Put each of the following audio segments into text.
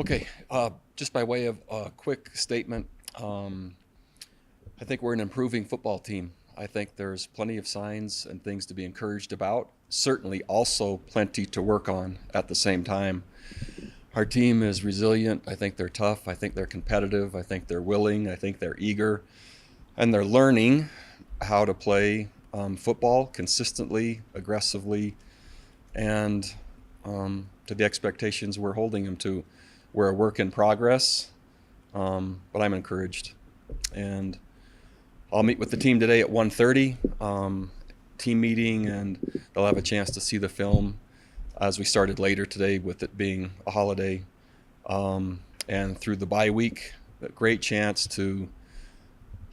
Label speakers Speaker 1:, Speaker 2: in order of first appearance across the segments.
Speaker 1: Okay, just by way of a quick statement, I think we're an improving football team. I think there's plenty of signs and things to be encouraged about. Certainly, also plenty to work on at the same time. Our team is resilient. I think they're tough. I think they're competitive. I think they're willing. I think they're eager. And they're learning how to play football consistently, aggressively, and to the expectations we're holding them to. We're a work in progress, but I'm encouraged. And I'll meet with the team today at 1:30, team meeting, and they'll have a chance to see the film as we started later today with it being a holiday. And through the bye week, a great chance to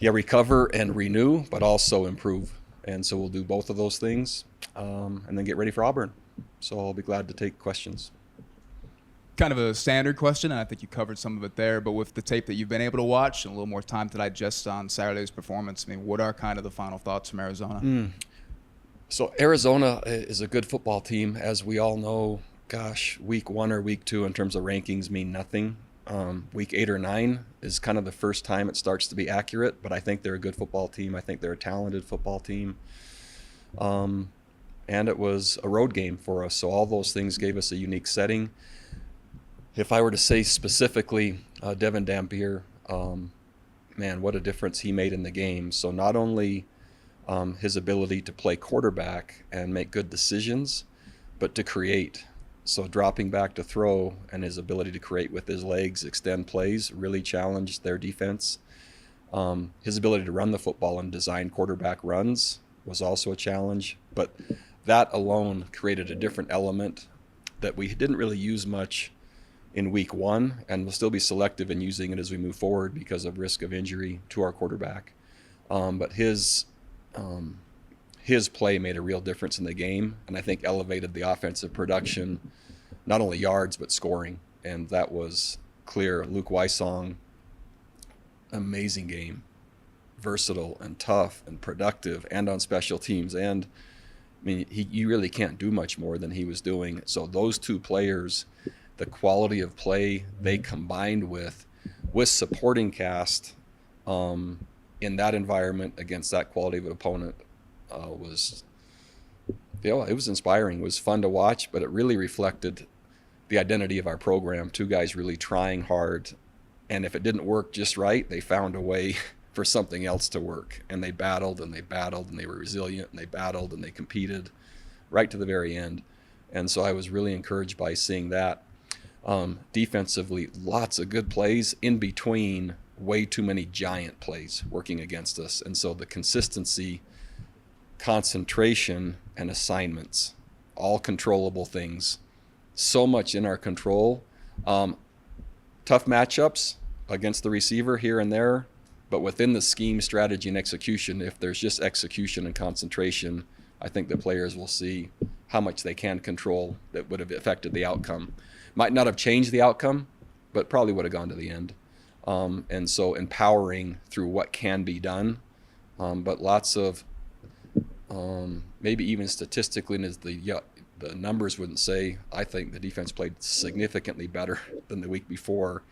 Speaker 1: recover and renew, but also improve. And so we'll do both of those things and then get ready for Auburn. So I'll be glad to take questions.
Speaker 2: Kind of a standard question, and I think you covered some of it there, but with the tape that you've been able to watch and a little more time to digest on Saturday's performance, I mean, what are kind of the final thoughts from Arizona?
Speaker 1: So Arizona is a good football team. As we all know, week 1 or week 2 in terms of rankings mean nothing. Week 8 or 9 is kind of the first time it starts to be accurate, but I think they're a good football team. I think they're a talented football team. And it was a road game for us, so all those things gave us a unique setting. If I were to say specifically, Devin Dampier, man, what a difference he made in the game. So not only his ability to play quarterback and make good decisions, but to create. So dropping back to throw and his ability to create with his legs, extend plays, really challenged their defense. His ability to run the football and design quarterback runs was also a challenge. But that alone created a different element that we didn't really use much in week 1, and we'll still be selective in using it as we move forward because of risk of injury to our quarterback. But his play made a real difference in the game, and I think elevated the offensive production, not only yards but scoring, and that was clear. Luke Wysong, amazing game, versatile and tough and productive, and on special teams. And I mean, you really can't do much more than he was doing. So those two players, the quality of play they combined with supporting cast in that environment against that quality of an opponent was inspiring. It was fun to watch, but it really reflected the identity of our program. Two guys really trying hard, and if it didn't work just right, they found a way for something else to work, and they battled and they battled and they were resilient and they battled and they competed right to the very end. And so I was really encouraged by seeing that. Defensively, lots of good plays in between way too many giant plays working against us. And so the consistency, concentration, and assignments, all controllable things, so much in our control. Tough matchups against the receiver here and there, but within the scheme, strategy, and execution, if there's just execution and concentration, I think the players will see how much they can control that would have affected the outcome. Might not have changed the outcome, but probably would have gone to the end. And so empowering through what can be done, but lots of maybe even statistically, as the numbers wouldn't say, I think the defense played significantly better than the week before.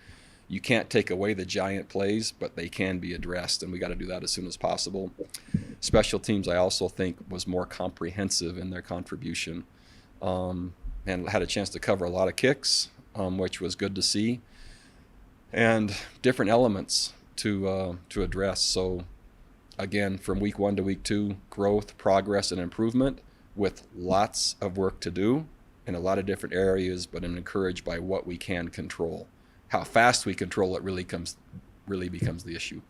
Speaker 1: You can't take away the giant plays, but they can be addressed, and we got to do that as soon as possible. Special teams, I also think, was more comprehensive in their contribution, and had a chance to cover a lot of kicks, which was good to see, and different elements to address. So again, from week 1 to week 2, growth, progress, and improvement with lots of work to do in a lot of different areas, but I'm encouraged by what we can control. How fast we control it really becomes the issue.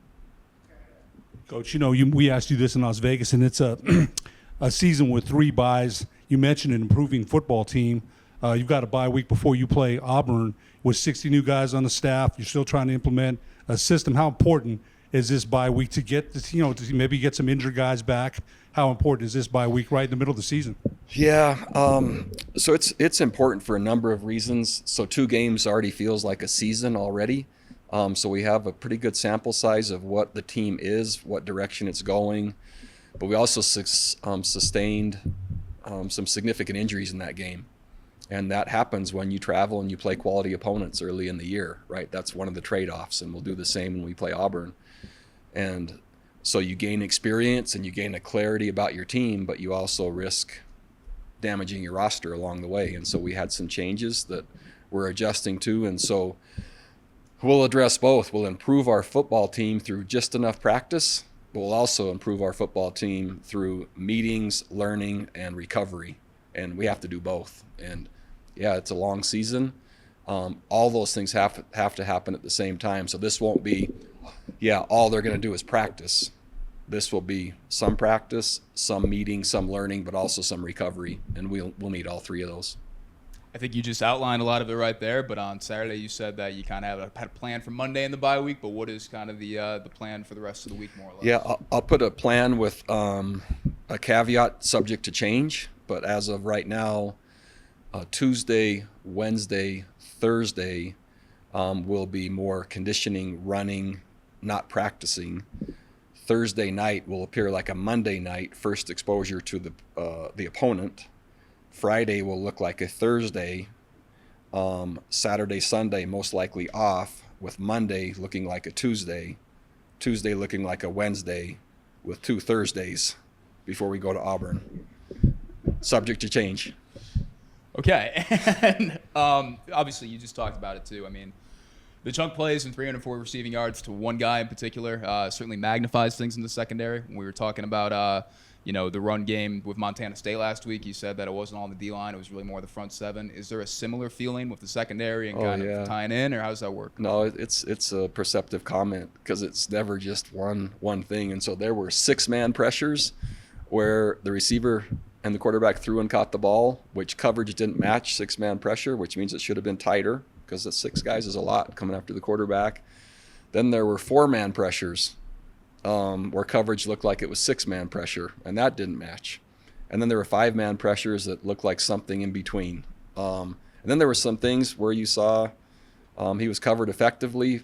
Speaker 3: Coach, we asked you this in Las Vegas, and it's a season with 3 byes. You mentioned an improving football team. You've got a bye week before you play Auburn with 60 new guys on the staff. You're still trying to implement a system. How important is this bye week to get this, to maybe get some injured guys back? How important is this bye week right in the middle of the season?
Speaker 1: Yeah, so it's important for a number of reasons. So 2 games already feels like a season already. So we have a pretty good sample size of what the team is, what direction it's going. But we also sustained some significant injuries in that game. And that happens when you travel and you play quality opponents early in the year, right? That's one of the trade-offs, and we'll do the same when we play Auburn. And so you gain experience and you gain a clarity about your team, but you also risk damaging your roster along the way. And so we had some changes that we're adjusting to, and so we'll address both. We'll improve our football team through just enough practice, but we'll also improve our football team through meetings, learning, and recovery. And we have to do both. And yeah, it's a long season. All those things have to happen at the same time. So this won't be, all they're going to do is practice. This will be some practice, some meeting, some learning, but also some recovery. And we'll need all three of those.
Speaker 2: I think you just outlined a lot of it right there, but on Saturday you said that you kind of had a plan for Monday in the bye week, but what is kind of the plan for the rest of the week, more or less?
Speaker 1: Yeah, I'll put a plan with a caveat subject to change, but as of right now, Tuesday, Wednesday, Thursday will be more conditioning, running, not practicing. Thursday night will appear like a Monday night, first exposure to the opponent. Friday will look like a Thursday. Saturday, Sunday most likely off, with Monday looking like a Tuesday. Tuesday looking like a Wednesday, with 2 Thursdays before we go to Auburn. Subject to change.
Speaker 2: Okay. And obviously you just talked about it too. I mean, the chunk plays and 304 receiving yards to one guy in particular certainly magnifies things in the secondary. When we were talking about the run game with Montana State last week, you said that it wasn't all on the D-line, it was really more the front seven. Is there a similar feeling with the secondary and of tying in, or how does that work?
Speaker 1: No, it's a perceptive comment because it's never just one thing. And so there were 6-man pressures where the receiver and the quarterback threw and caught the ball, which coverage didn't match 6-man pressure, which means it should have been tighter because the 6 guys is a lot coming after the quarterback. Then there were 4-man pressures where coverage looked like it was 6-man pressure, and that didn't match. And then there were 5-man pressures that looked like something in between. And then there were some things where you saw he was covered effectively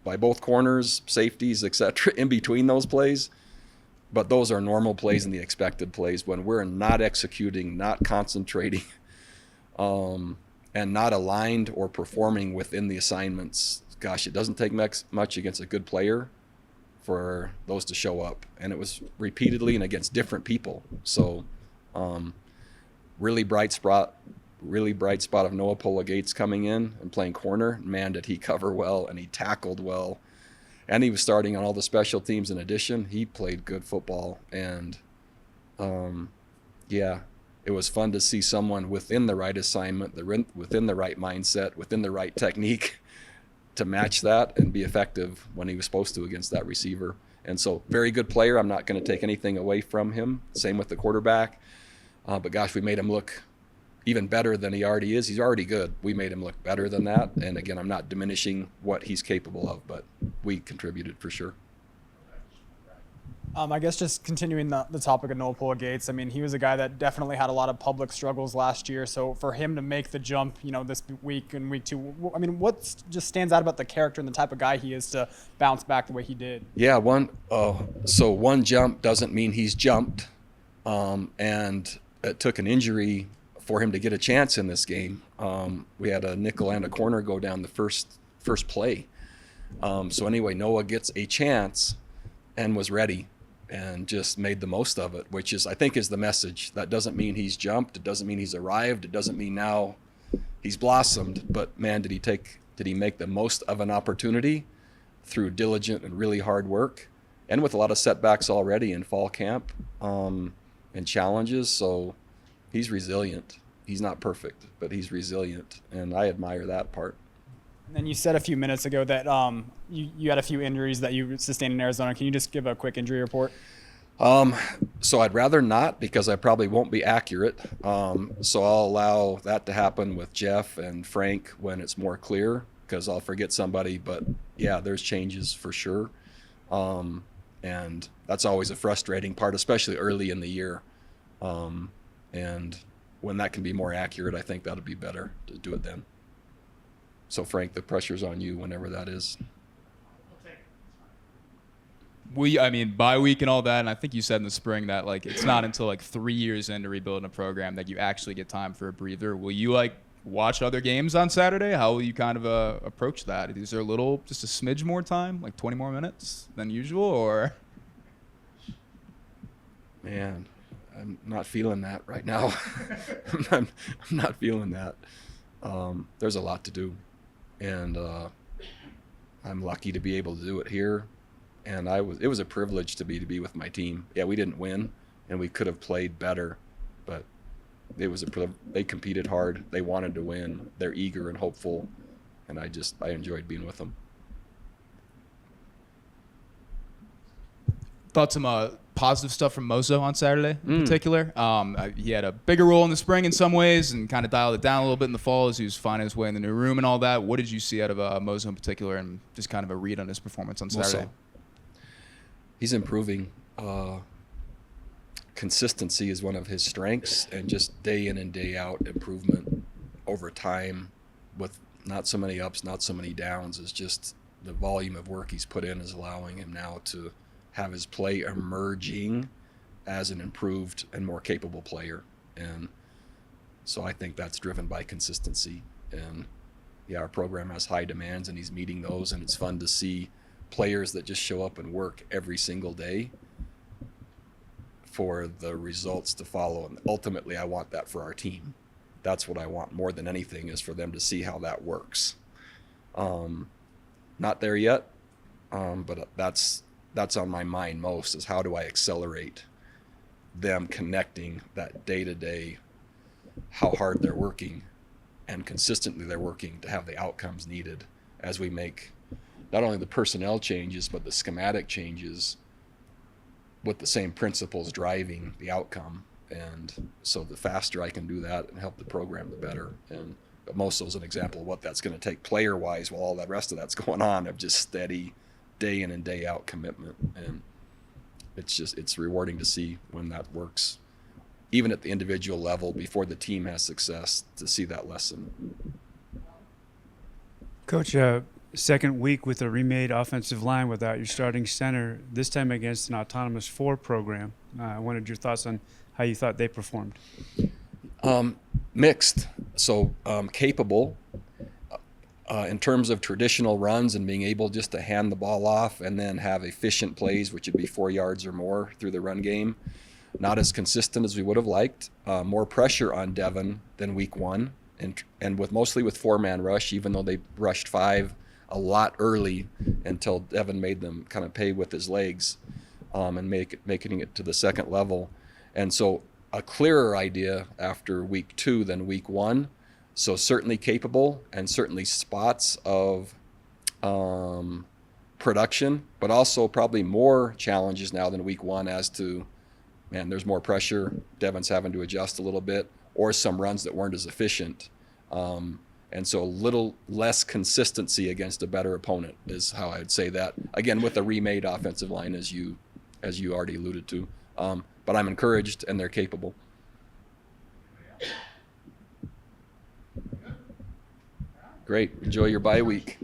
Speaker 1: by both corners, safeties, etc. in between those plays. But those are normal plays and the expected plays when we're not executing, not concentrating, and not aligned or performing within the assignments. Gosh, it doesn't take much against a good player for those to show up. And it was repeatedly and against different people. So really bright spot of Noah Pola-Gates coming in and playing corner. Man, did he cover well, and he tackled well. And he was starting on all the special teams in addition. He played good football. And, it was fun to see someone within the right assignment, within the right mindset, within the right technique to match that and be effective when he was supposed to against that receiver. And so very good player. I'm not going to take anything away from him. Same with the quarterback. But, gosh, we made him look even better than he already is. He's already good. We made him look better than that. And again, I'm not diminishing what he's capable of, but we contributed for sure.
Speaker 4: I guess just continuing the topic of Noah Pola-Gates, I mean, he was a guy that definitely had a lot of public struggles last year. So for him to make the jump, this week and week 2, I mean, what just stands out about the character and the type of guy he is to bounce back the way he did?
Speaker 1: Yeah, one jump doesn't mean he's jumped. And it took an injury for him to get a chance in this game. We had a nickel and a corner go down the first play. So anyway, Noah gets a chance and was ready and just made the most of it, which I think is the message. That doesn't mean he's jumped. It doesn't mean he's arrived. It doesn't mean now he's blossomed. But man, did he make the most of an opportunity through diligent and really hard work, and with a lot of setbacks already in fall camp and challenges. So he's resilient. He's not perfect, but he's resilient, and I admire that part.
Speaker 4: And then you said a few minutes ago that you had a few injuries that you sustained in Arizona. Can you just give a quick injury report?
Speaker 1: So I'd rather not, because I probably won't be accurate. So I'll allow that to happen with Jeff and Frank when it's more clear, because I'll forget somebody. But yeah, there's changes for sure. And that's always a frustrating part, especially early in the year. And when that can be more accurate, I think that'll be better to do it then. So Frank, the pressure's on you whenever that is.
Speaker 2: I mean, bye week and all that, and I think you said in the spring that like it's not until like 3 years into rebuilding a program that you actually get time for a breather. Will you like watch other games on Saturday? How will you kind of approach that? Is there just a smidge more time, like 20 more minutes than usual, or?
Speaker 1: Man, I'm not feeling that right now. I'm not feeling that. There's a lot to do, and I'm lucky to be able to do it here. And it was a privilege to be with my team. Yeah, we didn't win, and we could have played better, but they competed hard. They wanted to win. They're eager and hopeful, and I enjoyed being with them.
Speaker 2: Thought some positive stuff from Moso on Saturday in particular. He had a bigger role in the spring in some ways and kind of dialed it down a little bit in the fall as he was finding his way in the new room and all that. What did you see out of Moso in particular, and just kind of a read on his performance on Saturday?
Speaker 1: Moso. He's improving. Consistency is one of his strengths, and just day in and day out improvement over time with not so many ups, not so many downs. Is just the volume of work he's put in is allowing him now to have his play emerging as an improved and more capable player. And so I think that's driven by consistency. And yeah, our program has high demands, and he's meeting those, and it's fun to see players that just show up and work every single day for the results to follow. And ultimately, I want that for our team. That's what I want more than anything, is for them to see how that works. Not there yet, but that's on my mind most, is how do I accelerate them connecting that day-to-day, how hard they're working and consistently they're working to have the outcomes needed as we make not only the personnel changes, but the schematic changes with the same principles driving the outcome. And so the faster I can do that and help the program, the better. And Moso's an example of what that's going to take player-wise while all that rest of that's going on, of just steady day in and day out commitment. And it's rewarding to see when that works, even at the individual level before the team has success, to see that lesson.
Speaker 5: Coach, second week with a remade offensive line without your starting center, this time against an autonomous 4 program. I wanted your thoughts on how you thought they performed.
Speaker 1: Mixed. So capable in terms of traditional runs and being able just to hand the ball off and then have efficient plays, which would be 4 yards or more through the run game. Not as consistent as we would have liked. More pressure on Devin than week 1, and mostly with 4-man rush, even though they rushed 5 a lot early until Devin made them kind of pay with his legs and making it to the second level. And so a clearer idea after week 2 than week 1. So certainly capable, and certainly spots of production, but also probably more challenges now than week 1 as to, man, there's more pressure. Devin's having to adjust a little bit, or some runs that weren't as efficient. And so a little less consistency against a better opponent is how I'd say that. Again, with a remade offensive line, as you already alluded to. But I'm encouraged, and they're capable. Great. Enjoy your bye week.